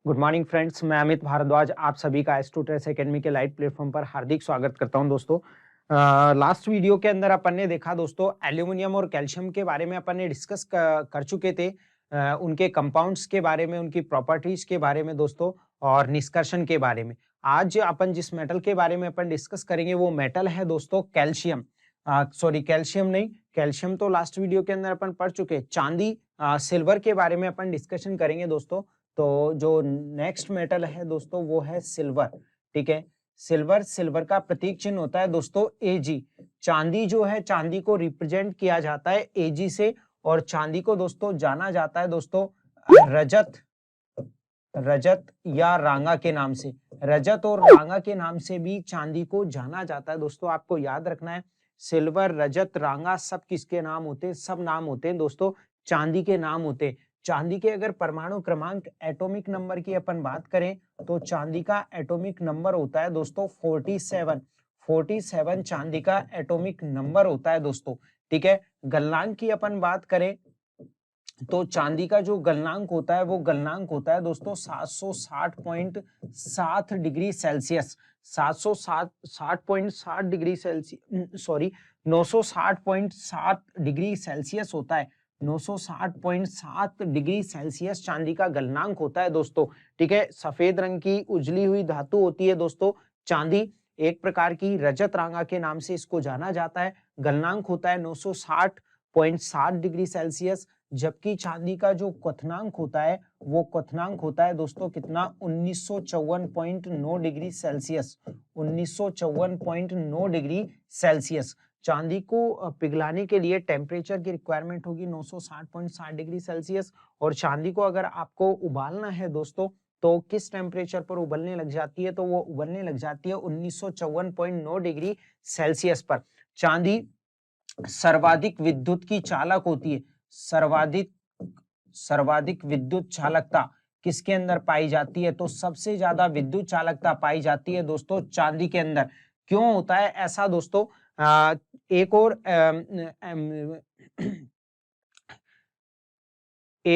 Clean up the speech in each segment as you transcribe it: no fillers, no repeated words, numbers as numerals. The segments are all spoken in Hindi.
गुड मॉर्निंग फ्रेंड्स, मैं अमित भारद्वाज आप सभी का एस्ट्रोट्रेस एकेडमी के लाइव प्लेटफॉर्म पर हार्दिक स्वागत करता हूं दोस्तों। लास्ट वीडियो के अंदर अपन ने देखा दोस्तों एल्यूमिनियम और कैल्शियम के बारे में अपन ने डिस्कस कर चुके थे। उनके कंपाउंड्स के बारे में, उनकी प्रॉपर्टीज के बारे में दोस्तों और निष्कर्षण के बारे में। आज अपन जिस मेटल के बारे में अपन डिस्कस करेंगे वो मेटल है दोस्तों कैल्शियम। सॉरी, कैल्शियम नहीं, कैल्शियम तो लास्ट वीडियो के अंदर अपन पढ़ चुके। चांदी, सिल्वर के बारे में अपन डिस्कशन करेंगे दोस्तों। तो जो नेक्स्ट मेटल है दोस्तों वो है सिल्वर। ठीक है, सिल्वर का प्रतीक चिन्ह होता है दोस्तों Ag। चांदी जो है, चांदी को रिप्रेजेंट किया जाता है Ag से, और चांदी को दोस्तों जाना जाता है दोस्तों रजत या रांगा के नाम से। रजत और रांगा के नाम से भी चांदी को जाना जाता है दोस्तों। आपको याद रखना है, सिल्वर, रजत, रांगा सब किसके नाम होते हैं? सब नाम होते हैं दोस्तों चांदी के नाम होते हैं। चांदी के अगर परमाणु क्रमांक, एटॉमिक नंबर की अपन बात करें तो चांदी का एटॉमिक नंबर होता है दोस्तों 47 चांदी का एटॉमिक नंबर होता है दोस्तों। ठीक है, गलनांक की अपन बात करें तो चांदी का जो गलनांक होता है वो गलनांक होता है दोस्तों 760.7 degree Celsius. 760.7 degree Celsius, sorry 960.7 degree Celsius होता है। 960.7 डिग्री सेल्सियस चांदी का गलनांक होता है दोस्तों। ठीक है, सफेद रंग की उजली हुई धातु होती है दोस्तों चांदी, एक प्रकार की रजत रांगा के नाम से इसको जाना जाता है। गलनांक होता है 960.7 डिग्री सेल्सियस। जबकि चांदी का जो क्वथनांक होता है वो क्वथनांक होता है दोस्तों कितना? 1954.9 डिग्री सेल्सियस। 1954.9 degree Celsius. चांदी को पिघलाने के लिए टेम्परेचर की रिक्वायरमेंट होगी 960.7 डिग्री सेल्सियस। और चांदी को अगर आपको उबालना है दोस्तों तो किस टेम्परेचर पर उबलने लग जाती है? तो वो उबलने लग जाती है 1954.9 डिग्री सेल्सियस पर। चांदी सर्वाधिक विद्युत की चालक होती है। सर्वाधिक विद्युत चालकता किसके अंदर पाई जाती है? तो सबसे ज्यादा विद्युत चालकता पाई जाती है दोस्तों चांदी के अंदर। क्यों होता है ऐसा दोस्तों?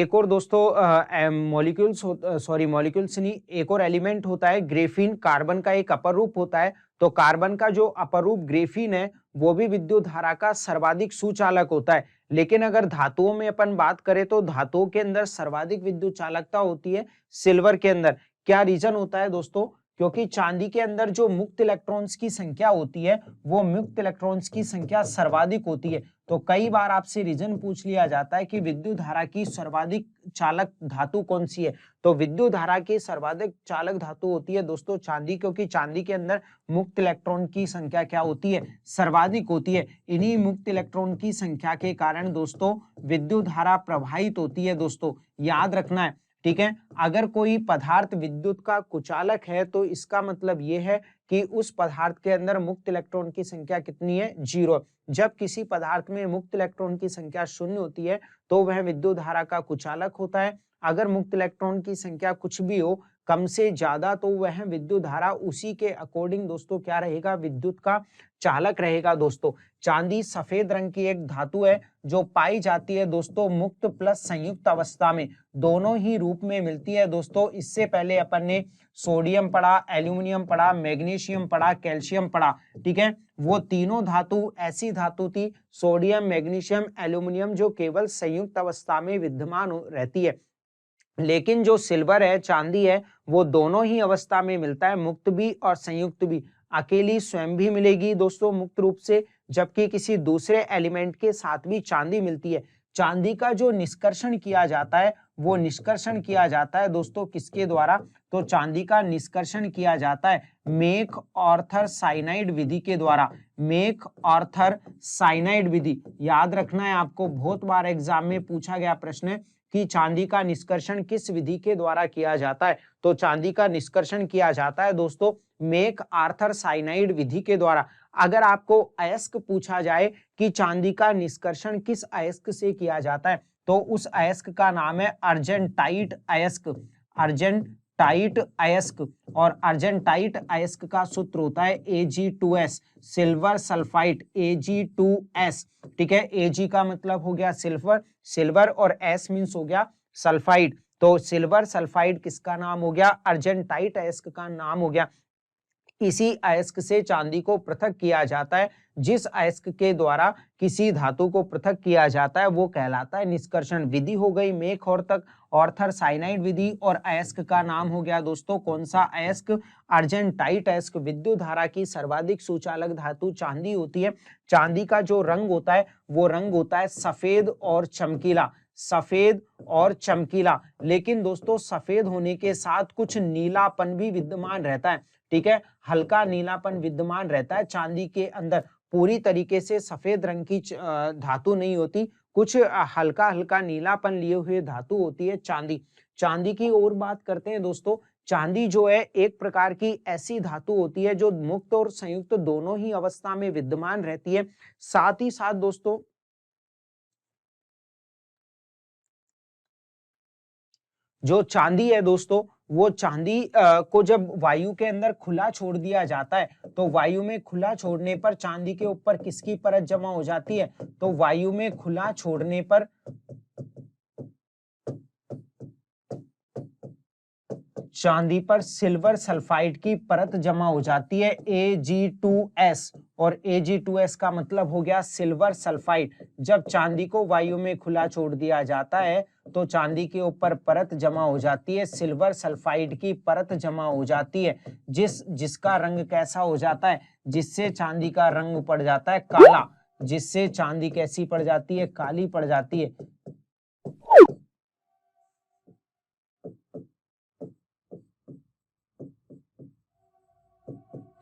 एक और दोस्तों मॉलिक्यूल्स, सॉरी मॉलिक्यूल्स नहीं, एक और एलिमेंट होता है ग्रेफीन। कार्बन का एक अपर रूप होता है। तो कार्बन का जो अपर रूप ग्रेफीन है वो भी विद्युत धारा का सर्वाधिक सुचालक होता है। लेकिन अगर धातुओं में अपन बात करें तो धातुओं के अंदर सर्वाधिक विद्युत चालकता होती है सिल्वर के अंदर। क्या रीजन होता है दोस्तों? क्योंकि चांदी के अंदर जो मुक्त इलेक्ट्रॉन्स की संख्या होती है वो मुक्त इलेक्ट्रॉन्स की संख्या सर्वाधिक होती है। तो कई बार आपसे रीजन पूछ लिया जाता है कि विद्युत धारा की सर्वाधिक चालक धातु कौन सी है? तो विद्युत धारा की सर्वाधिक चालक धातु होती है दोस्तों चांदी, क्योंकि चांदी के अंदर मुक्त इलेक्ट्रॉन की संख्या क्या होती है? सर्वाधिक होती है। इन्हीं मुक्त इलेक्ट्रॉन की संख्या के कारण दोस्तों विद्युत धारा प्रवाहित होती है दोस्तों, याद रखना है। ठीक है, अगर कोई पदार्थ विद्युत का कुचालक है तो इसका मतलब यह है कि उस पदार्थ के अंदर मुक्त इलेक्ट्रॉन की संख्या कितनी है? 0। जब किसी पदार्थ में मुक्त इलेक्ट्रॉन की संख्या 0 होती है तो वह विद्युत धारा का कुचालक होता है। अगर मुक्त इलेक्ट्रॉन की संख्या कुछ भी हो, कम से ज्यादा, तो वह विद्युत धारा उसी के अकॉर्डिंग दोस्तों क्या रहेगा? विद्युत का चालक रहेगा दोस्तों। चांदी सफेद रंग की एक धातु है जो पाई जाती है दोस्तों मुक्त प्लस संयुक्त अवस्था में, दोनों ही रूप में मिलती है दोस्तों। इससे पहले अपन ने सोडियम पढ़ा, एल्यूमिनियम पढ़ा, मैग्नीशियम पढ़ा, कैल्शियम पढ़ा। ठीक है, वो तीनों धातु ऐसी धातु थी, सोडियम, मैग्नीशियम, एल्यूमिनियम, जो केवल संयुक्त अवस्था में विद्यमान रहती है। लेकिन जो सिल्वर है, चांदी है, वो दोनों ही अवस्था में मिलता है, मुक्त भी और संयुक्त भी। अकेली स्वयं भी मिलेगी दोस्तों मुक्त रूप से, जबकि किसी दूसरे एलिमेंट के साथ भी चांदी मिलती है। चांदी का जो निष्कर्षण किया जाता है वो निष्कर्षण किया जाता है दोस्तों किसके द्वारा? तो चांदी का निष्कर्षण किया जाता है मेक ऑर्थर साइनाइड विधि के द्वारा। मेक ऑर्थर साइनाइड विधि, याद रखना है आपको, बहुत बार एग्जाम में पूछा गया प्रश्न कि चांदी का निष्कर्षण किस विधि के द्वारा किया जाता है? तो चांदी का निष्कर्षण किया जाता है दोस्तों मेक आर्थर साइनाइड विधि के द्वारा। अगर आपको अयस्क पूछा जाए कि चांदी का निष्कर्षण किस अयस्क से किया जाता है तो उस अयस्क का नाम है अर्जेंटाइट अयस्क। अर्जेंटाइट अयस्क, और अर्जेंटाइट अयस्क का सूत्र होता है Ag2S, सिल्वर सल्फाइड, Ag2S। ठीक है, Ag का मतलब हो गया सिल्वर, और S मींस हो गया सल्फाइड। तो सिल्वर सल्फाइड किसका नाम हो गया? अर्जेंटाइट अयस्क का नाम हो गया। इसी अयस्क से चांदी को पृथक किया जाता है। जिस अयस्क के द्वारा किसी धातु को पृथक किया जाता है वो कहलाता है निष्कर्षण विधि। हो गई मेक और तक, ऑर्थर साइनाइड विधि। और अयस्क का नाम हो गया दोस्तों कौन सा अयस्क? अर्जेंटाइट अयस्क। विद्युत धारा की सर्वाधिक सुचालक धातु चांदी होती है। चांदी का जो रंग होता है वो रंग होता है सफेद और चमकीला, सफेद और चमकीला। लेकिन दोस्तों सफेद होने के साथ कुछ नीलापन भी विद्यमान रहता है, ठीक है, हल्का नीलापन विद्यमान रहता है चांदी के अंदर। पूरी तरीके से सफेद रंग की धातु नहीं होती, कुछ हल्का हल्का नीलापन लिए हुए धातु होती है चांदी। चांदी की और बात करते हैं दोस्तों। चांदी जो है एक प्रकार की ऐसी धातु होती है जो मुक्त और संयुक्त दोनों ही अवस्था में विद्यमान रहती है। साथ ही साथ दोस्तों जो चांदी है दोस्तों, वो चांदी को जब वायु के अंदर खुला छोड़ दिया जाता है तो वायु में खुला छोड़ने पर चांदी के ऊपर किसकी परत जमा हो जाती है? तो वायु में खुला छोड़ने पर चांदी पर सिल्वर सल्फाइड की परत जमा हो जाती है Ag2S। और Ag2S का मतलब हो गया सिल्वर सल्फाइड। जब चांदी को वायु में खुला छोड़ दिया जाता है तो चांदी के ऊपर परत जमा हो जाती है, सिल्वर सल्फाइड की परत जमा हो जाती है, जिसका रंग कैसा हो जाता है? जिससे चांदी का रंग पड़ जाता है काला। जिससे चांदी कैसी पड़ जाती है? काली पड़ जाती है।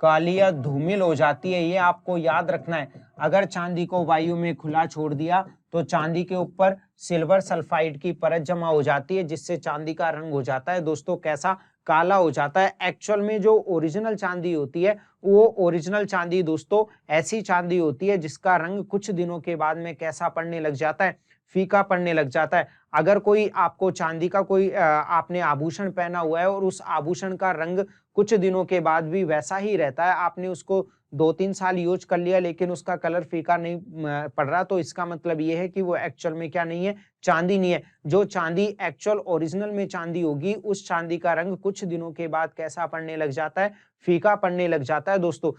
काली या धूमिल हो जाती है, ये आपको याद रखना है। अगर चांदी को वायु में खुला छोड़ दिया तो चांदी के ऊपर सिल्वर सल्फाइड की परत जमा हो जाती है, जिससे चांदी का रंग हो जाता है दोस्तों कैसा? काला हो जाता है। एक्चुअल में जो ओरिजिनल चांदी होती है वो ओरिजिनल चांदी दोस्तों ऐसी चांदी होती है जिसका रंग कुछ दिनों के बाद में कैसा पड़ने लग जाता है? फीका पड़ने लग जाता है। अगर कोई आपको चांदी का कोई आपने आभूषण पहना हुआ है और उस आभूषण का रंग कुछ दिनों के बाद भी वैसा ही रहता है, आपने उसको 2-3 साल यूज कर लिया लेकिन उसका कलर फीका नहीं पड़ रहा, तो इसका मतलब ये है कि वो एक्चुअल में क्या नहीं है? चांदी नहीं है। जो चांदी एक्चुअल ओरिजिनल में चांदी होगी उस चांदी का रंग कुछ दिनों के बाद कैसा पड़ने लग जाता है? फीका पड़ने लग जाता है दोस्तों।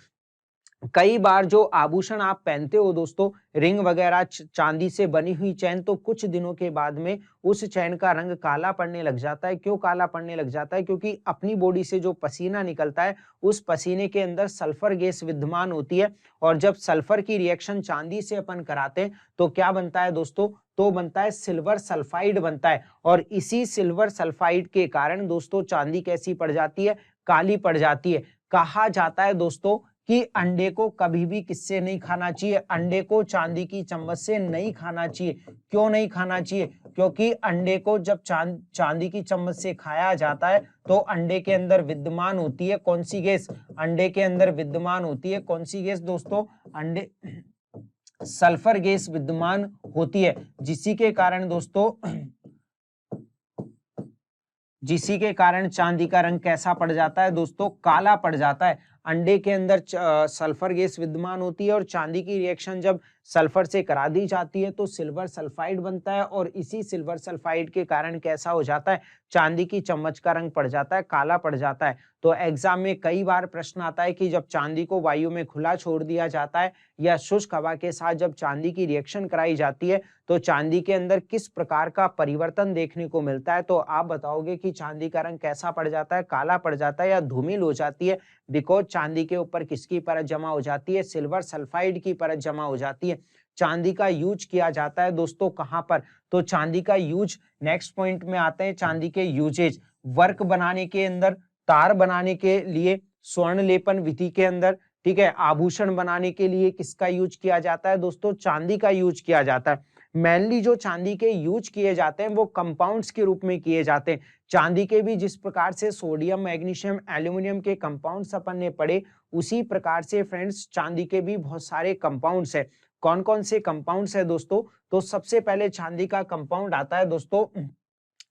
कई बार जो आभूषण आप पहनते हो दोस्तों, रिंग वगैरह, चांदी से बनी हुई चैन, तो कुछ दिनों के बाद में उस चैन का रंग काला पड़ने लग जाता है। क्यों काला पड़ने लग जाता है? क्योंकि अपनी बॉडी से जो पसीना निकलता है उस पसीने के अंदर सल्फर गैस विद्यमान होती है। और जब सल्फर की रिएक्शन चांदी से अपन कराते हैं तो क्या बनता है दोस्तों? तो बनता है सिल्वर सल्फाइड बनता है। और इसी सिल्वर सल्फाइड के कारण दोस्तों चांदी कैसी पड़ जाती है? काली पड़ जाती है। कहा जाता है दोस्तों कि अंडे को कभी भी किससे नहीं खाना चाहिए? अंडे को चांदी की चम्मच से नहीं खाना चाहिए। क्यों नहीं खाना चाहिए? क्योंकि अंडे को जब चांदी की चम्मच से खाया जाता है तो अंडे के अंदर विद्यमान होती है कौन सी गैस? अंडे के अंदर विद्यमान होती है कौन सी गैस दोस्तों? अंडे सल्फर गैस विद्यमान होती है, जिसी के कारण दोस्तों जिसी के कारण चांदी का रंग कैसा पड़ जाता है दोस्तों? काला पड़ जाता है। अंडे के अंदर सल्फर गैस विद्यमान होती है और चांदी की रिएक्शन जब सल्फर से करा दी जाती है तो सिल्वर सल्फाइड बनता है। और इसी सिल्वर सल्फाइड के कारण कैसा हो जाता है? चांदी की चम्मच का रंग पड़ जाता है, काला पड़ जाता है। तो एग्जाम में कई बार प्रश्न आता है कि जब चांदी को वायु में खुला छोड़ दिया जाता है या शुष्क हवा के साथ जब चांदी की रिएक्शन कराई जाती है तो चांदी के अंदर किस प्रकार का परिवर्तन देखने को मिलता है? तो आप बताओगे कि चांदी का रंग कैसा पड़ जाता है? काला पड़ जाता है या धूमिल हो जाती है? बिकॉज चांदी के ऊपर किसकी परत जमा हो जाती है? सिल्वर सल्फाइड की परत जमा हो जाती है। चांदी का यूज किया जाता है दोस्तों कहां पर? तो चांदी का यूज, नेक्स्ट पॉइंट में आते हैं चांदी के यूजेज। वर्क बनाने के अंदर, तार बनाने के लिए, स्वर्ण लेपन विधि के अंदर, ठीक है, आभूषण बनाने के लिए किसका यूज किया जाता है दोस्तों? चांदी का यूज किया जाता है। मेनली जो चांदी के यूज किए जाते हैं वो कंपाउंड्स के रूप में किए जाते हैं। चांदी के भी जिस प्रकार से सोडियम, मैग्नीशियम, एल्यूमिनियम के कंपाउंड्स अपन ने पढ़े, उसी प्रकार से फ्रेंड्स चांदी के भी बहुत सारे कंपाउंड्स है। कौन कौन से कंपाउंड्स है दोस्तों? तो सबसे पहले चांदी का कंपाउंड आता है दोस्तों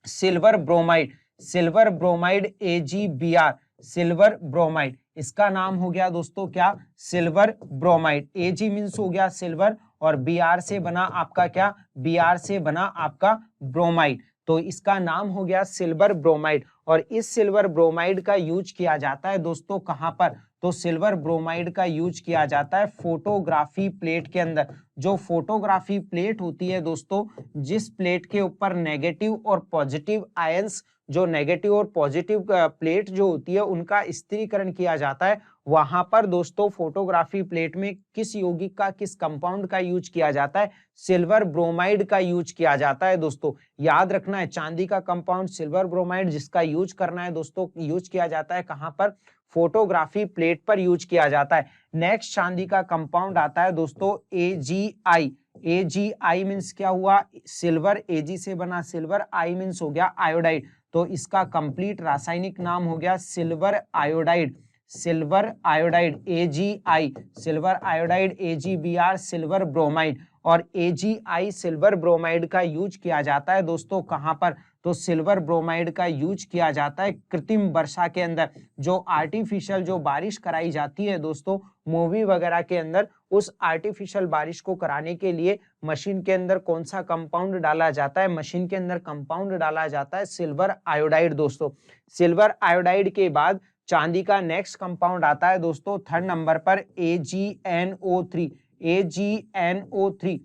silver bromide. Silver bromide AgBr, silver bromide, इसका नाम हो गया दोस्तों क्या? Silver bromide. Ag मीन्स हो गया सिल्वर और Br से बना आपका क्या? Br से बना आपका ब्रोमाइड। तो इसका नाम हो गया सिल्वर ब्रोमाइड। और इस सिल्वर ब्रोमाइड का यूज किया जाता है दोस्तों कहां पर, तो सिल्वर ब्रोमाइड का यूज किया जाता है फोटोग्राफी प्लेट के अंदर। जो फोटोग्राफी प्लेट होती है दोस्तों, जिस प्लेट के ऊपर नेगेटिव और पॉजिटिव आयंस, जो नेगेटिव और पॉजिटिव प्लेट जो होती है उनका स्थिरीकरण किया जाता है, वहां पर दोस्तों फोटोग्राफी प्लेट में किस यौगिक का, किस कंपाउंड का यूज किया जाता है, सिल्वर ब्रोमाइड का यूज किया जाता है दोस्तों। याद रखना है, चांदी का कंपाउंड सिल्वर ब्रोमाइड जिसका यूज करना है दोस्तों, यूज किया जाता है कहां पर, फोटोग्राफी प्लेट पर यूज किया जाता है। नेक्स्ट चांदी का कंपाउंड आता है दोस्तों AgI। AgI मींस क्या हुआ, सिल्वर, Ag से बना सिल्वर, I मींस हो गया आयोडाइड, तो इसका कंप्लीट रासायनिक नाम हो गया silver iodide. Silver iodide AgI, silver iodide AgBr silver bromide. और AgI सिल्वर ब्रोमाइड का यूज किया जाता है दोस्तों कहां पर, तो सिल्वर ब्रोमाइड का यूज किया जाता है कृत्रिम वर्षा के अंदर। जो आर्टिफिशियल जो बारिश कराई जाती है दोस्तों मूवी वगैरह के अंदर, उस आर्टिफिशियल बारिश को कराने के लिए मशीन के अंदर कौन सा कंपाउंड डाला जाता है, मशीन के अंदर कंपाउंड डाला जाता है सिल्वर आयोडाइड दोस्तों। सिल्वर आयोडाइड के बाद चांदी का नेक्स्ट कंपाउंड आता है दोस्तों थर्ड नंबर पर AgNO3। AgNO3,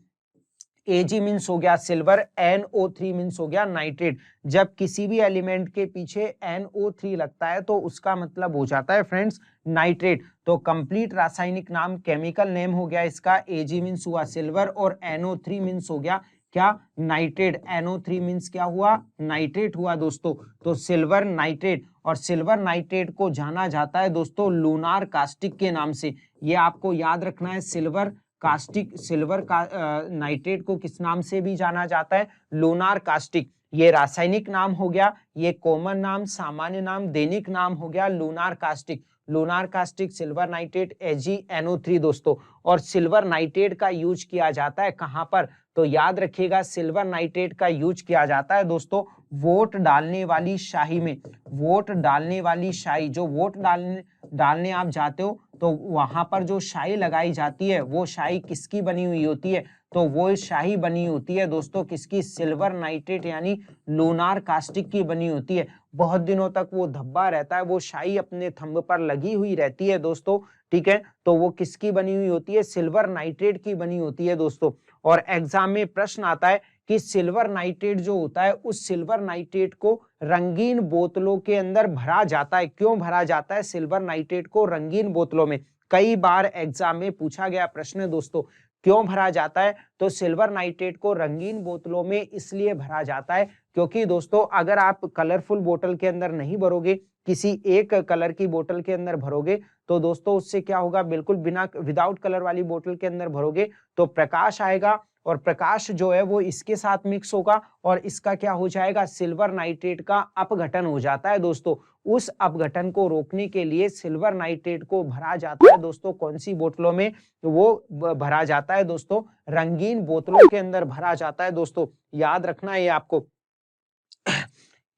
Ag मीन्स हो गया सिल्वर, NO3 मीन्स हो गया नाइट्रेट। जब किसी भी एलिमेंट के पीछे NO3 लगता है तो उसका मतलब हो जाता है फ्रेंड्स नाइट्रेट। तो कंप्लीट रासायनिक नाम, केमिकल नेम हो गया इसका, Ag मीन्स हुआ सिल्वर और NO3 मीन्स हो गया क्या, नाइट्रेट। NO3 मीन्स क्या हुआ, नाइट्रेट हुआ दोस्तों। तो सिल्वर नाइट्रेट, और सिल्वर नाइट्रेट को जाना जाता है दोस्तों लूनार कास्टिक के नाम से। ये आपको याद रखना है, सिल्वर कास्टिक, सिल्वर का नाइट्रेट को किस नाम से भी जाना जाता है, लूनार कास्टिक। ये रासायनिक नाम हो गया, ये कॉमन नाम, सामान्य नाम, दैनिक नाम हो गया lunar caustic. Lunar caustic, silver nitrate, AgNO3 दोस्तों। और सिल्वर नाइट्रेट का यूज किया जाता है कहां पर, तो याद रखिएगा सिल्वर नाइट्रेट का यूज किया जाता है दोस्तों वोट डालने वाली शाही में। वोट डालने वाली शाही, जो वोट डालने आप जाते हो तो वहां पर जो शाही लगाई जाती है वो शाही किसकी बनी हुई होती है, तो वो शाही बनी होती है दोस्तों किसकी, सिल्वर नाइट्रेट यानी लूनार कास्टिक की बनी होती है। बहुत दिनों तक वो धब्बा रहता है, वो शाही अपने थंब पर लगी हुई रहती है दोस्तों, ठीक है। तो वो किसकी बनी हुई होती है, सिल्वर नाइट्रेट की बनी होती है दोस्तों। और एग्जाम में प्रश्न आता है कि सिल्वर नाइट्रेट जो होता है, उस सिल्वर नाइट्रेट को रंगीन बोतलों के अंदर भरा जाता है। क्यों भरा जाता है सिल्वर नाइट्रेट को रंगीन बोतलों में, कई बार एग्जाम में पूछा गया प्रश्न है दोस्तों, क्यों भरा जाता है, तो सिल्वर नाइट्रेट को रंगीन बोतलों में इसलिए भरा जाता है क्योंकि दोस्तों अगर आप कलरफुल बोतल के अंदर नहीं भरोगे, किसी एक कलर की बोतल के अंदर भरोगे तो दोस्तों उससे क्या होगा, बिल्कुल बिना विदाउट कलर वाली बोतल के अंदर भरोगे तो प्रकाश आएगा, और प्रकाश जो है वो इसके साथ मिक्स होगा और इसका क्या हो जाएगा, सिल्वर नाइट्रेट का अपघटन हो जाता है दोस्तों। उस अपघटन को रोकने के लिए सिल्वर नाइट्रेट को भरा जाता है दोस्तों कौन सी बोतलों में, तो वो भरा जाता है दोस्तों रंगीन बोतलों के अंदर भरा जाता है दोस्तों। याद रखना है आपको।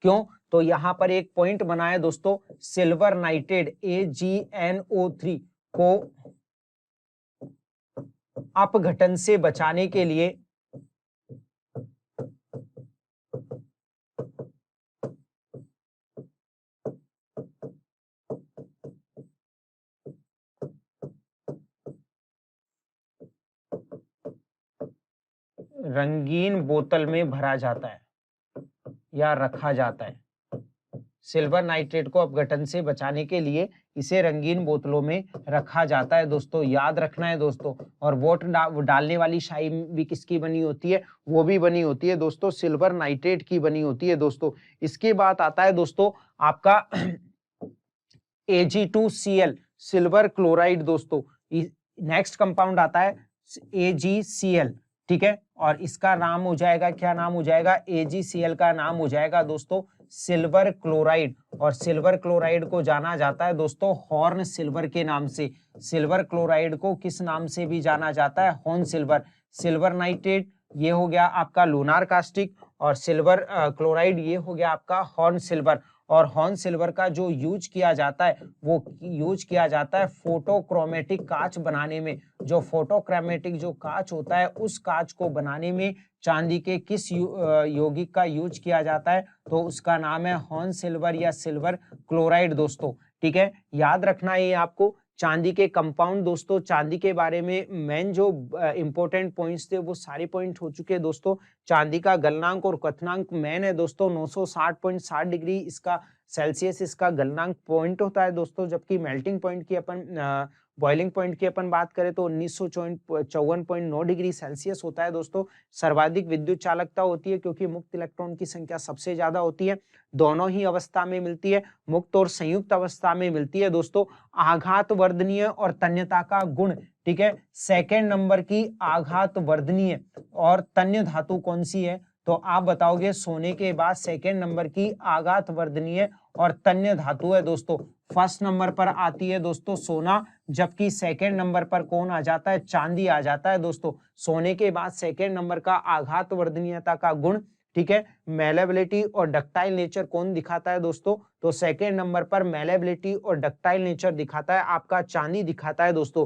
क्यों, तो यहां पर एक पॉइंट बना है दोस्तों, सिल्वर नाइट्रेट AgNO3 को अपघटन से बचाने के लिए रंगीन बोतल में भरा जाता है या रखा जाता है। सिल्वर नाइट्रेट को अपघटन से बचाने के लिए इसे रंगीन बोतलों में रखा जाता है दोस्तों, याद रखना है दोस्तों। और वोट डालने वाली शाही भी किसकी बनी होती है, वो भी बनी होती है दोस्तों सिल्वर नाइट्रेट की बनी होती है दोस्तों। इसके बाद आता है दोस्तों आपका Ag2Cl सिल्वर क्लोराइड दोस्तों। नेक्स्ट कंपाउंड आता है AgCl, ठीक है, और इसका नाम हो जाएगा, क्या नाम हो जाएगा, AgCl का नाम हो जाएगा दोस्तों सिल्वर क्लोराइड। और सिल्वर क्लोराइड को जाना जाता है दोस्तों हॉर्न सिल्वर के नाम से। सिल्वर क्लोराइड को किस नाम से भी जाना जाता है, हॉर्न सिल्वर। सिल्वर नाइट्रेट ये हो गया आपका लूनार कास्टिक, और सिल्वर क्लोराइड ये हो गया आपका हॉर्न सिल्वर। और हॉर्न सिल्वर का जो यूज किया जाता है वो यूज किया जाता है फोटोक्रोमेटिक कांच बनाने में। जो फोटोक्रोमेटिक जो कांच होता है उस कांच को बनाने में चांदी के किस यौगिक का यूज किया जाता है, तो उसका नाम है हॉर्न सिल्वर या सिल्वर क्लोराइड दोस्तों। ठीक है, याद रखना है ये आपको। चांदी के कंपाउंड दोस्तों, चांदी के बारे में मेन जो इंपॉर्टेंट पॉइंट्स थे वो सारे पॉइंट हो चुके हैं दोस्तों। चांदी का गलनांक और क्वथनांक मेन है दोस्तों 960.60 डिग्री इसका सेल्सियस इसका गलनांक पॉइंट होता है दोस्तों, जबकि मेल्टिंग पॉइंट की अपन बॉइलिंग पॉइंट की अपन बात करें तो 1954.9 डिग्री सेल्सियस होता है दोस्तों। सर्वाधिक विद्युत चालकता होती है क्योंकि मुक्त इलेक्ट्रॉन की संख्या सबसे ज्यादा होती है, दोनों ही अवस्था में मिलती है, मुक्त और संयुक्त अवस्था में मिलती है दोस्तों। आघात वर्धनीय और तन्यता का गुण, ठीक है, सेकेंड नंबर की आघात वर्धनीय और तन्य धातु कौन सी है, तो आप बताओगे सोने के बाद सेकेंड नंबर की आघात वर्धनीय और तन्य धातु है दोस्तों। फर्स्ट नंबर पर आती है दोस्तों सोना, जबकि सेकेंड नंबर पर कौन आ जाता है, चांदी आ जाता है दोस्तों। सोने के बाद सेकेंड नंबर का आघात वर्धनीयता का गुण, ठीक है, मेलेबिलिटी और डक्टाइल नेचर कौन दिखाता है दोस्तों, तो सेकेंड नंबर पर मेलेबिलिटी और डक्टाइल नेचर दिखाता है आपका चांदी दिखाता है दोस्तों।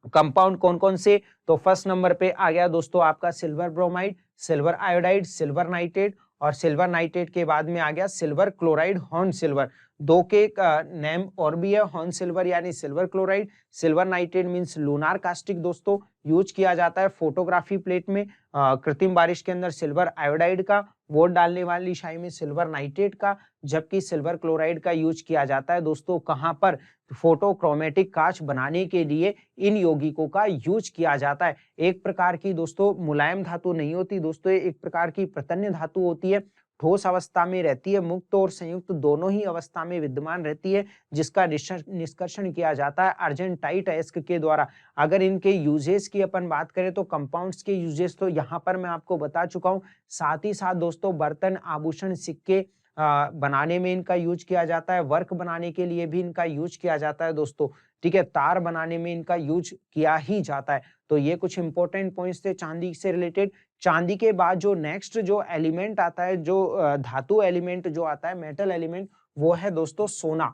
कंपाउंड कौन कौन से, तो फर्स्ट नंबर पे आ गया दोस्तों आपका silver bromide, silver iodide, silver nitrate, और सिल्वर नाइट्रेट के बाद में आ गया सिल्वर क्लोराइड, हॉर्न सिल्वर। दो के नेम और भी है, हॉर्न सिल्वर यानी silver chloride, silver nitrate means lunar caustic दोस्तों, यूज किया जाता है फोटोग्राफी प्लेट में, कृत्रिम बारिश के अंदर सिल्वर आयोडाइड का, वोट डालने वाली शाही में सिल्वर नाइट्रेट का, जबकि सिल्वर क्लोराइड का यूज किया जाता है दोस्तों कहां पर, फोटोक्रोमेटिक कांच बनाने के लिए इन यौगिकों का यूज किया जाता है। एक प्रकार की दोस्तों मुलायम धातु नहीं होती दोस्तों, एक प्रकार की प्रतन्य धातु होती है, ठोस अवस्था में रहती है, मुक्त और संयुक्त दोनों ही अवस्था में विद्यमान रहती है, जिसका निष्कर्षण किया जाता है अर्जेंटाइट अयस्क के द्वारा। अगर इनके यूजेस की अपन बात करें तो कंपाउंड्स के यूजेस तो यहाँ पर मैं आपको बता चुका हूँ, साथ ही साथ दोस्तों बर्तन, आभूषण, सिक्के बनाने में इनका यूज किया जाता है, वर्क बनाने के लिए भी इनका यूज किया जाता है दोस्तों। ठीक है, तार बनाने में इनका यूज किया ही जाता है। तो ये कुछ इंपॉर्टेंट पॉइंट्स थे चांदी से रिलेटेड। चांदी के बाद जो नेक्स्ट जो एलिमेंट आता है, जो धातु एलिमेंट जो आता है, मेटल एलिमेंट, वो है दोस्तों सोना।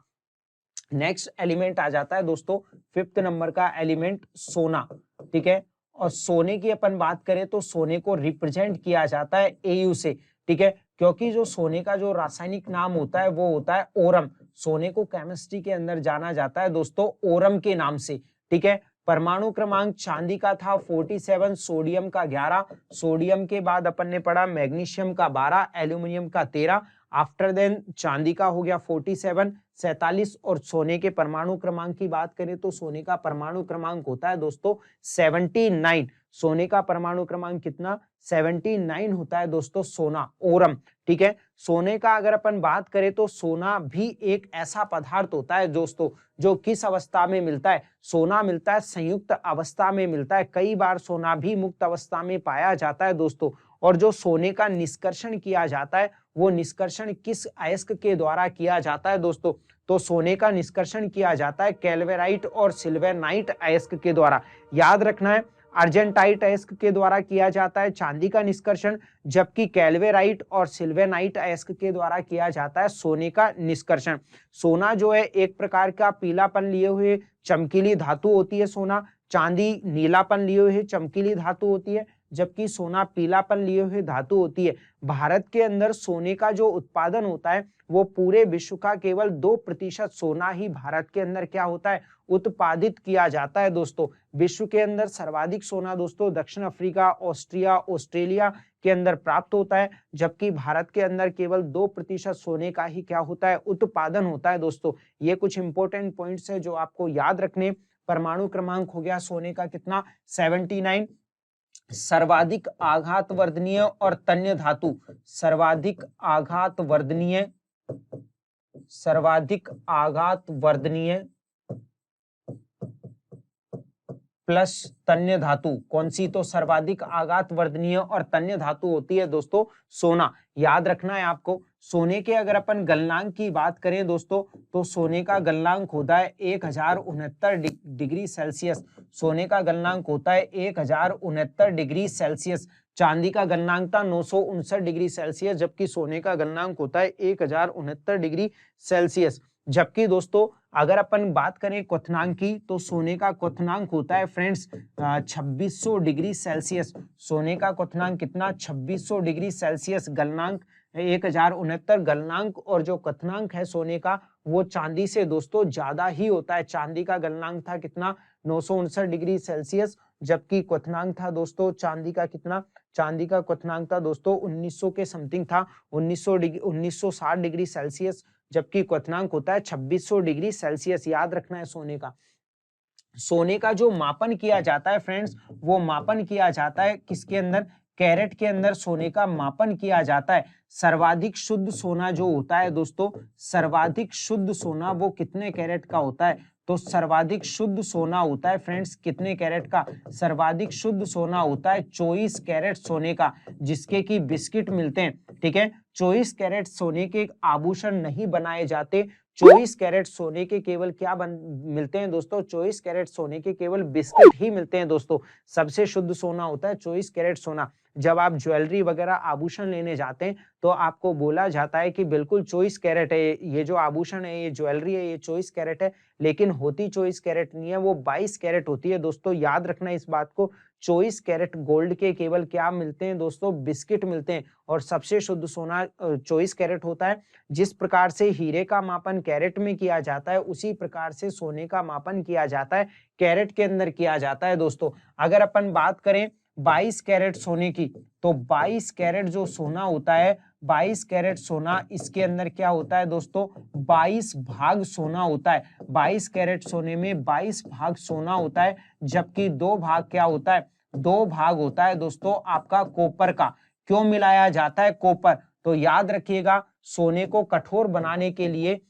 नेक्स्ट एलिमेंट आ जाता है दोस्तों फिफ्थ नंबर का एलिमेंट सोना। ठीक है, और सोने की अपन बात करें तो सोने को रिप्रेजेंट किया जाता है एयू से। ठीक है, क्योंकि जो सोने का जो रासायनिक नाम होता है वो होता है ओरम। सोने को केमिस्ट्री के अंदर जाना जाता है दोस्तों ओरम के नाम से। ठीक है, परमाणु क्रमांक चांदी का था 47, सोडियम का 11, सोडियम के बाद अपन ने पढ़ा मैग्नीशियम का 12, एल्यूमिनियम का 13, आफ्टर देन चांदी का हो गया 47, 47, और सोने के परमाणु क्रमांक की बात करें तो सोने का परमाणु क्रमांक होता है दोस्तों 79। सोने का परमाणु क्रमांक कितना, 79 होता है दोस्तों सोना, ओरम। ठीक है, सोने का अगर अपन बात करें तो सोना भी एक ऐसा पदार्थ होता है दोस्तों जो किस अवस्था में मिलता है, सोना मिलता है संयुक्त अवस्था में मिलता है, कई बार सोना भी मुक्त अवस्था में पाया जाता है दोस्तों। और जो सोने का निष्कर्षण किया जाता है वो निष्कर्षण किस अयस्क के द्वारा किया जाता है दोस्तों, तो सोने का निष्कर्षण किया जाता है कैल्वेराइट और सिल्वरनाइट अयस्क के द्वारा। याद रखना है अर्जेंटाइट अयस्क के द्वारा किया जाता है चांदी का निष्कर्षण, जबकि कैल्वेराइट और सिल्वरनाइट अयस्क के द्वारा किया जाता है सोने का निष्कर्षण। सोना जो है एक प्रकार का पीलापन लिए हुए चमकीली धातु होती है सोना, चांदी नीलापन लिए हुए चमकीली धातु होती है, जबकि सोना पीलापन लिए हुए धातु होती है। भारत के अंदर सोने का जो उत्पादन होता है वो पूरे विश्व का केवल 2% सोना ही भारत के अंदर क्या होता है, उत्पादित किया जाता है दोस्तों। विश्व के अंदर सर्वाधिक सोना दोस्तों दक्षिण अफ्रीका, ऑस्ट्रिया, ऑस्ट्रेलिया के अंदर प्राप्त होता है, जबकि भारत के अंदर केवल 2% सोने का ही क्या होता है, उत्पादन होता है दोस्तों। ये कुछ इंपॉर्टेंट पॉइंट्स है जो आपको याद रखने। परमाणु क्रमांक हो गया सोने का कितना, 79। सर्वाधिक आघात वर्धनीय और तन्य धातु, सर्वाधिक आघात वर्धनीय, सर्वाधिक आघात वर्धनीय प्लस तन्य धातु कौन सी, तो सर्वाधिक आघात वर्धनीय और तन्य धातु होती है दोस्तों सोना। याद रखना है आपको। सोने के अगर अपन गलनांक की बात करें दोस्तों तो सोने का गलनांक होता है 1069 डिग्री सेल्सियस। सोने का गलनांक होता है 1069 डिग्री सेल्सियस। चांदी का गलनांक था 959 डिग्री सेल्सियस, जबकि सोने का गलनांक होता है 1069 डिग्री सेल्सियस। जबकि दोस्तों अगर अपन बात करें क्वथनांक की, तो सोने का क्वथनांक होता है फ्रेंड्स 2600 डिग्री सेल्सियस। सोने का क्वथनांक कितना? 2600 डिग्री सेल्सियस। गलनांक 1069, गलनांक और जो क्वथनांक है सोने का वो चांदी से दोस्तों ज्यादा ही होता है। चांदी का गलनांक था कितना? 959 डिग्री सेल्सियस, जबकि क्वथनांक था दोस्तों चांदी का कितना? चांदी का क्वथनांक था दोस्तों 1900 के समथिंग था, 1960 डिग्री सेल्सियस, जबकि क्वथनांक होता है 2600 डिग्री सेल्सियस। याद रखना है सोने का। सोने का जो मापन किया जाता है फ्रेंड्स, वो मापन किया जाता है किसके अंदर? कैरेट के अंदर सोने का मापन किया जाता है। सर्वाधिक शुद्ध सोना जो होता है दोस्तों, सर्वाधिक शुद्ध सोना वो कितने कैरेट का होता है? तो सर्वाधिक शुद्ध सोना होता है फ्रेंड्स कितने कैरेट का? सर्वाधिक शुद्ध सोना होता है 24 कैरेट सोने का, जिसके की बिस्किट मिलते हैं। ठीक है, 24 कैरेट सोने के आभूषण नहीं बनाए जाते। 24 कैरेट सोने के केवल क्या मिलते हैं दोस्तों? 24 कैरेट सोने के केवल बिस्किट ही मिलते हैं दोस्तों। सबसे शुद्ध सोना होता है 24 कैरेट सोना। जब आप ज्वेलरी वगैरह आभूषण लेने जाते हैं तो आपको बोला जाता है कि बिल्कुल 24 कैरेट है, ये जो आभूषण है, ये ज्वेलरी है, ये 24 कैरेट है, लेकिन होती 24 कैरेट नहीं है, वो 22 कैरेट होती है दोस्तों। याद रखना इस बात को। 24 कैरेट गोल्ड के केवल क्या मिलते हैं दोस्तों? बिस्किट मिलते हैं। और सबसे शुद्ध सोना 24 कैरेट होता है। जिस प्रकार से हीरे का मापन कैरेट में किया जाता है, उसी प्रकार से सोने का मापन किया जाता है, कैरेट के अंदर किया जाता है दोस्तों। अगर अपन बात करें 22 कैरेट सोने की, तो 22 कैरेट जो सोना होता है, 22 कैरेट सोना, इसके अंदर क्या होता है दोस्तों? 22 भाग सोना होता है। 22 कैरेट सोने में 22 भाग सोना होता है, जबकि 2 भाग क्या होता है? 2 भाग होता है दोस्तों आपका कॉपर का। क्यों मिलाया जाता है कॉपर? तो याद रखिएगा, सोने को कठोर बनाने के लिए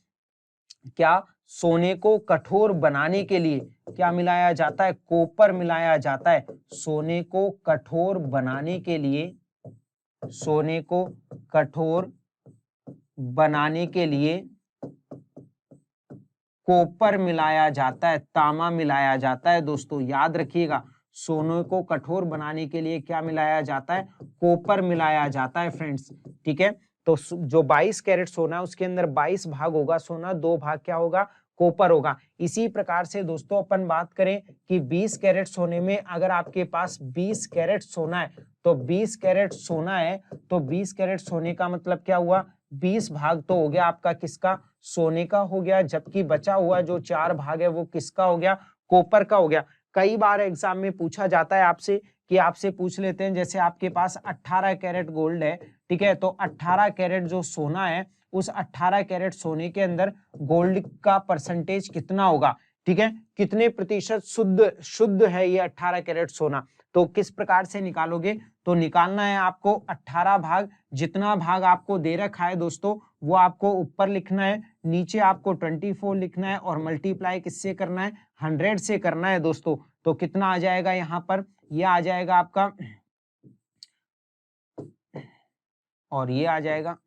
क्या? सोने को कठोर बनाने के लिए क्या मिलाया जाता है? कॉपर मिलाया जाता है। सोने को कठोर बनाने के लिए, सोने को कठोर बनाने के लिए कॉपर मिलाया जाता है, तांबा मिलाया जाता है दोस्तों। याद रखिएगा, सोने को कठोर बनाने के लिए क्या मिलाया जाता है? कॉपर मिलाया जाता है फ्रेंड्स। ठीक है, तो जो 22 कैरेट सोना है उसके अंदर 22 भाग होगा सोना, 2 भाग क्या होगा? कॉपर होगा। इसी प्रकार से दोस्तों अपन बात करें कि 20 कैरेट सोने में अगर आपके पास 20 कैरेट सोना है, तो 20 कैरेट सोना है, तो 20 कैरेट सोने का मतलब क्या हुआ? 20 भाग तो हो गया आपका किसका? सोने का हो गया, जबकि बचा हुआ जो 4 भाग है वो किसका हो गया? कॉपर का हो गया। कई बार एग्जाम में पूछा जाता है आपसे कि आपसे पूछ लेते हैं, जैसे आपके पास 18 कैरेट गोल्ड है, ठीक है, तो 18 कैरेट जो सोना है, उस 18 कैरेट सोने के अंदर गोल्ड का परसेंटेज कितना होगा? ठीक है, कितने प्रतिशत शुद्ध शुद्ध है ये 18 कैरेट सोना? तो किस प्रकार से निकालोगे? तो निकालना है आपको 18 भाग, जितना भाग आपको दे रखा है दोस्तों वो आपको ऊपर लिखना है, नीचे आपको 24 लिखना है, और मल्टीप्लाई किससे करना है? 100 से करना है दोस्तों। तो कितना आ जाएगा यहाँ पर? ये आ जाएगा आपका, और ये आ जाएगा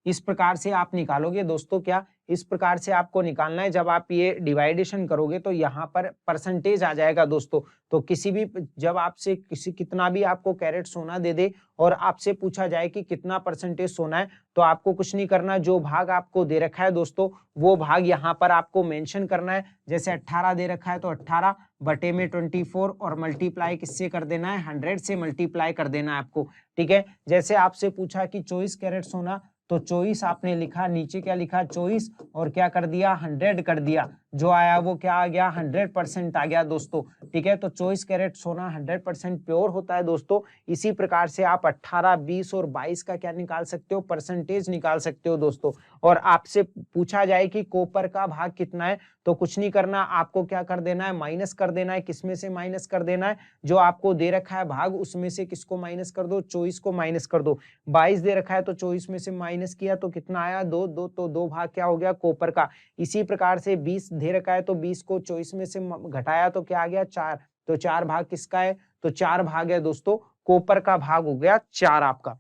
इस प्रकार से आप निकालोगे दोस्तों। क्या इस प्रकार से आपको निकालना है? जब आप ये डिवाइडेशन करोगे तो यहाँ पर परसेंटेज आ जाएगा दोस्तों। तो किसी भी, जब आपसे कितना भी आपको कैरेट सोना दे दे और आपसे पूछा जाए कि कितना परसेंटेज सोना है, तो आपको कुछ नहीं करना, जो भाग आपको दे रखा है दोस्तों वो भाग यहाँ पर आपको मेंशन करना है। जैसे 18 दे रखा है तो 18 बटे में 24, और मल्टीप्लाई किससे कर देना है? 100 से मल्टीप्लाई कर देना है आपको। ठीक है, जैसे आपसे पूछा कि 24 कैरेट सोना, तो 24 आपने लिखा, नीचे क्या लिखा? 24, और क्या कर दिया? 100 कर दिया। जो आया वो क्या आ गया? 100% आ गया दोस्तों। ठीक है, तो 24 कैरेट सोना 100% प्योर होता है दोस्तों। इसी प्रकार से आप 18, 20 और 22 का क्या निकाल सकते हो? परसेंटेज निकाल सकते हो दोस्तों। और आपसे पूछा जाए कि कॉपर का भाग कितना है, तो कुछ नहीं करना, आपको क्या कर देना है? माइनस कर देना है। किसमें से माइनस कर देना है? जो आपको दे रखा है भाग, उसमें से किसको माइनस कर दो? 24 को माइनस कर दो। 22 दे रखा है तो 24 में से माइनस किया तो कितना आया? 2, 2, तो 2 भाग क्या हो गया? कॉपर का। इसी प्रकार से 20 दे रखा है तो 20 को 24 में से घटाया तो क्या आ गया? 4, तो 4 भाग किसका है? तो 4 भाग है दोस्तों कॉपर का, भाग हो गया 4 आपका।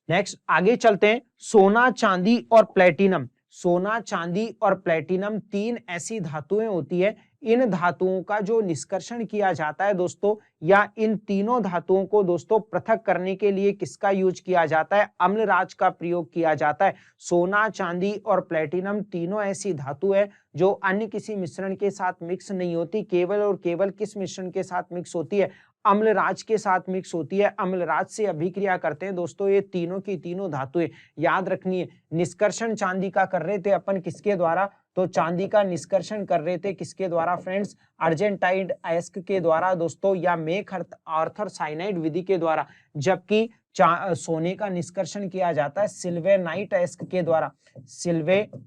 नेक्स्ट आगे चलते हैं। सोना, चांदी और प्लेटिनम। सोना, चांदी और प्लेटिनम तीन ऐसी धातुएं होती है, इन धातुओं का जो निष्कर्षण किया जाता है दोस्तों, या इन तीनों धातुओं को दोस्तों पृथक करने के लिए किसका यूज किया जाता है? अम्लराज का प्रयोग किया जाता है। सोना, चांदी और प्लेटिनम तीनों ऐसी धातु है जो अन्य किसी मिश्रण के साथ मिक्स नहीं होती, केवल और केवल किस मिश्रण के साथ मिक्स होती है? अम्लराज के साथ मिक्स होती है। अम्लराज से अभिक्रिया करते हैं दोस्तों ये तीनों की तीनों धातुएं। याद रखनी है, निष्कर्षण चांदी का कर रहे थे अपन किसके द्वारा? तो चांदी का निष्कर्षण कर रहे थे किसके द्वारा फ्रेंड्स? अर्जेंटाइन अयस्क के द्वारा दोस्तों, या मेक आर्थर साइनाइड विधि के द्वारा। जबकि सोने का निष्कर्षण किया जाता है सिल्वेनाइट अयस्क के द्वारा। सिल्वेनाइट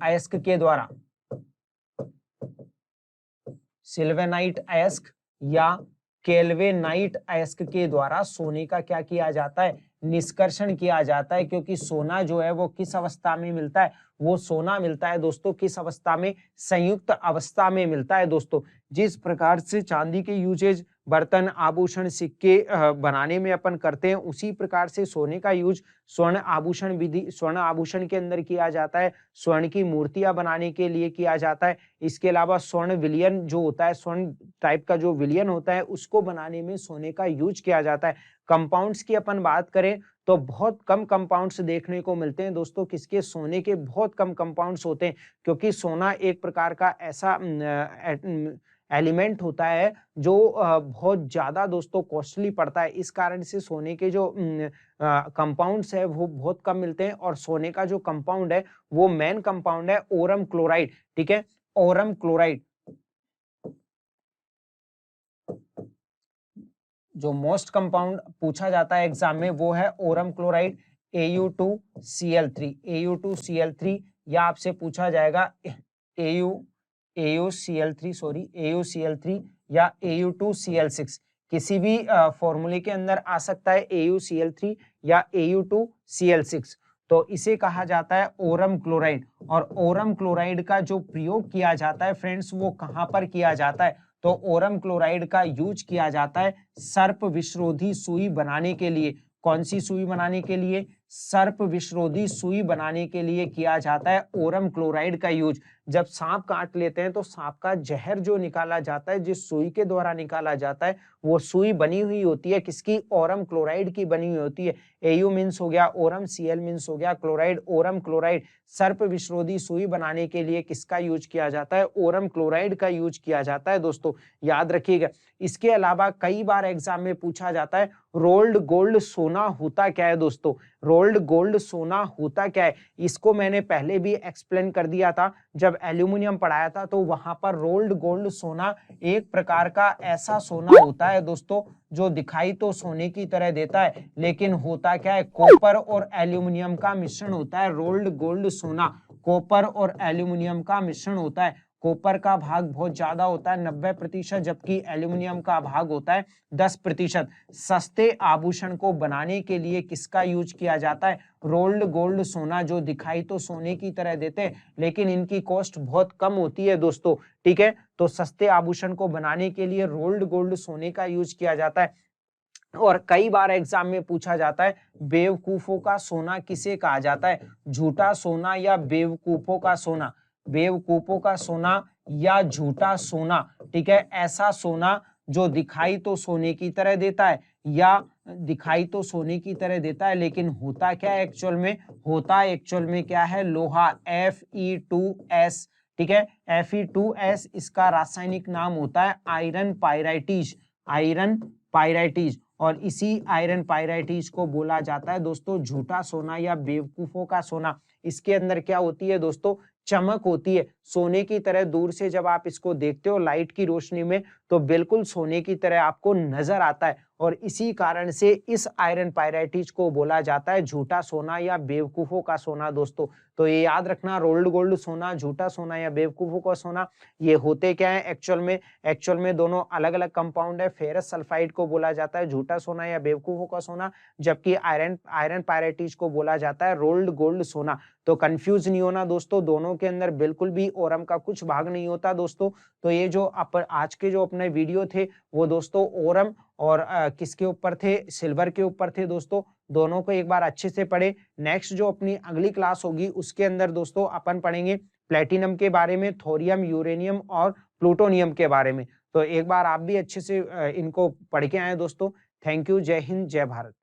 अयस्क के द्वारा, सिल्वेनाइट अयस्क या केल्वेनाइट अयस्क के द्वारा सोने का क्या किया जाता है? निष्कर्षण किया जाता है। क्योंकि सोना जो है वो किस अवस्था में मिलता है? वो सोना मिलता है दोस्तों किस अवस्था में? संयुक्त अवस्था में मिलता है दोस्तों। जिस प्रकार से चांदी के यूजेज बर्तन, आभूषण, सिक्के बनाने में अपन करते हैं, उसी प्रकार से सोने का यूज स्वर्ण आभूषण विधि, स्वर्ण आभूषण के अंदर किया जाता है, स्वर्ण की मूर्तियां बनाने के लिए किया जाता है। इसके अलावा स्वर्ण विलयन जो होता है, स्वर्ण टाइप का जो विलयन होता है, उसको बनाने में सोने का यूज किया जाता है। कंपाउंड्स की अपन बात करें तो बहुत कम कंपाउंड्स देखने को मिलते हैं दोस्तों किसके? सोने के बहुत कम कंपाउंड्स होते हैं। क्योंकि सोना एक प्रकार का ऐसा एलिमेंट होता है जो बहुत ज्यादा दोस्तों कॉस्टली पड़ता है। इस कारण से सोने के जो कंपाउंड्स है वो बहुत कम मिलते हैं। और सोने का जो कंपाउंड है वो मेन कंपाउंड है ओरम क्लोराइड। ठीक है, ओरम क्लोराइड जो मोस्ट कंपाउंड पूछा जाता है एग्जाम में वो है ओरम क्लोराइड AU2Cl3। AU2Cl3 या आपसे पूछा जाएगा AuCl3 या AU2Cl6। किसी भी फॉर्मूले के अंदर आ सकता है AuCl3 या AU2Cl6। तो इसे कहा जाता है ओरम क्लोराइड। और ओरम क्लोराइड का जो प्रयोग किया जाता है फ्रेंड्स वो कहां पर किया जाता है? तो ओरम क्लोराइड का यूज किया जाता है सर्प विषरोधी सुई बनाने के लिए। कौन सी सुई बनाने के लिए? सर्प विषरोधी सुई बनाने के लिए किया जाता है ओरम क्लोराइड का यूज। जब सांप काट लेते हैं तो सांप का जहर जो निकाला जाता है, जिस सुई के द्वारा निकाला जाता है, वो सुई बनी हुई होती है किसकी? ओरम क्लोराइड की बनी हुई होती है। AU मीन्स हो गया ओरम, Cl मीन्स हो गया क्लोराइड, ओरम क्लोराइड। सर्प विषरोधी सुई बनाने के लिए किसका यूज किया जाता है? ओरम क्लोराइड का यूज किया जाता है दोस्तों, याद रखिएगा। इसके अलावा कई बार एग्जाम में पूछा जाता है रोल्ड गोल्ड सोना होता क्या है दोस्तों? रोल्ड गोल्ड सोना होता क्या है? इसको मैंने पहले भी एक्सप्लेन कर दिया था जब एल्यूमिनियम पढ़ाया था। तो वहां पर रोल्ड गोल्ड सोना एक प्रकार का ऐसा सोना होता है दोस्तों जो दिखाई तो सोने की तरह देता है, लेकिन होता क्या है? कॉपर और एल्यूमिनियम का मिश्रण होता है रोल्ड गोल्ड सोना। कॉपर और एल्यूमिनियम का मिश्रण होता है। कॉपर का भाग बहुत ज्यादा होता है 90%, जबकि एल्यूमिनियम का भाग होता है 10%। सस्ते आभूषण को बनाने के लिए किसका यूज किया जाता है? रोल्ड गोल्ड सोना, जो दिखाई तो सोने की तरह देते हैं लेकिन इनकी कॉस्ट बहुत कम होती है दोस्तों। ठीक है, तो सस्ते आभूषण को बनाने के लिए रोल्ड गोल्ड सोने का यूज किया जाता है। और कई बार एग्जाम में पूछा जाता है बेवकूफों का सोना किसे कहा जाता है? झूठा सोना या बेवकूफों का सोना? बेवकूफों का सोना या झूठा सोना। ठीक है, ऐसा सोना जो दिखाई तो सोने की तरह देता है, या दिखाई तो सोने की तरह देता है लेकिन होता क्या है एक्चुअल में? होता एक्चुअल में क्या है? लोहा, Fe2S। ठीक है, Fe2S इसका रासायनिक नाम होता है आयरन पायराइटिज। आयरन पायराइटिज। और इसी आयरन पायराइटिज को बोला जाता है दोस्तों झूठा सोना या बेवकूफों का सोना। इसके अंदर क्या होती है दोस्तों? चमक होती है सोने की तरह। दूर से जब आप इसको देखते हो लाइट की रोशनी में तो बिल्कुल सोने की तरह आपको नजर आता है। और इसी कारण से इस आयरन पायराइटिज को बोला जाता है झूठा सोना या बेवकूफों का सोना दोस्तों। तो ये याद रखना, रोल्ड गोल्ड सोना, झूठा सोना या बेवकूफों का सोना, ये होते क्या है एक्चुअल में? एक्चुअल में दोनों अलग अलग कंपाउंड है। फेरस सल्फाइड को बोला जाता है झूठा सोना या बेवकूफों का सोना, जबकि आयरन पायराइटिज को बोला जाता है रोल्ड गोल्ड सोना। तो कंफ्यूज नहीं होना दोस्तों, दोनों के अंदर बिल्कुल भी ओरम का कुछ भाग नहीं होता दोस्तों। तो ये जो आज के जो अपने वीडियो थे वो दोस्तों ओरम और किसके ऊपर थे, सिल्वर के ऊपर थे दोस्तों। दोनों को एक बार अच्छे से पढ़े। नेक्स्ट जो अपनी अगली क्लास होगी उसके अंदर दोस्तों अपन पढ़ेंगे प्लेटिनम के बारे में, थोरियम, यूरेनियम और प्लूटोनियम के बारे में। तो एक बार आप भी अच्छे से इनको पढ़ के आए दोस्तों। Thank you. जय हिंद, जय भारत।